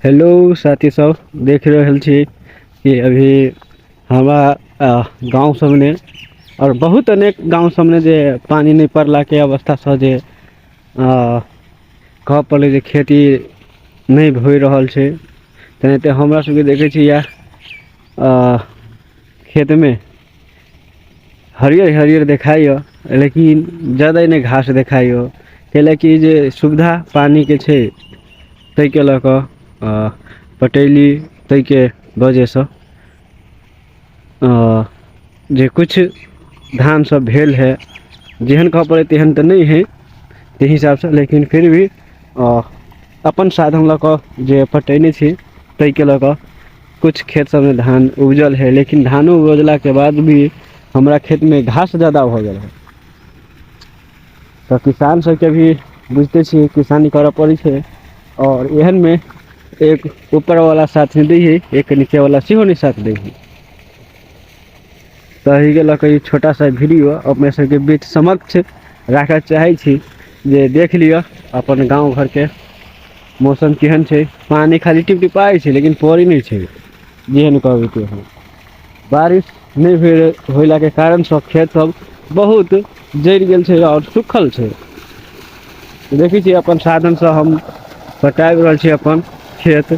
Hello साथी सब, देख रहल छी कि अभी हमारा गांव सबने और बहुत अनेक गांव सबने जे पानी नहीं पड़ला के अवस्था से जे कह पड़े जे खेती नहीं भऽ रहल छै। तेनाहिते हमरा सबके देखे छी या खेत में हरियर हरियर देखाइए, लेकिन ज़्यादा नहीं घास देखाइए, कैलाकि जे सुविधा पानी के छै तै के लऽ कऽ पटेली तै के वजह से जे कुछ धान सब भेल है, जेहन कह पड़े तेहन तो नहीं है ते हिसाब से, लेकिन फिर भी अपन साधन लऽ कऽ जे पटेने छी तै के लऽ कऽ कुछ खेत सब में धान उपजल है। लेकिन धानो उपजला के बाद भी हमरा खेत में घास ज़्यादा हो गया है। तो किसान सबके भी बुझते छी किसानी करऽ पड़ै छै, और एहन में एक ऊपर वाला साथ नहीं दै है, एक नीचे वाला सेहो नहीं साथ दै है। तही के लऽ कऽ छोटा सा वीडियो अपने सबके बीच समक्ष राखऽ चाहे छी जे देख लिअ अपन गांव घर के मौसम केहन छै। पानी खाली टिपटिपाई छै, लेकिन पड़ी नहीं छै जेहन कहबै तेहन। बारिश नहीं होला के कारण सब खेत सब बहुत जड़ गेल छै और सुखल छै। देखै छी अपन साधन से हम पटाबि रहल छी अपन खेत।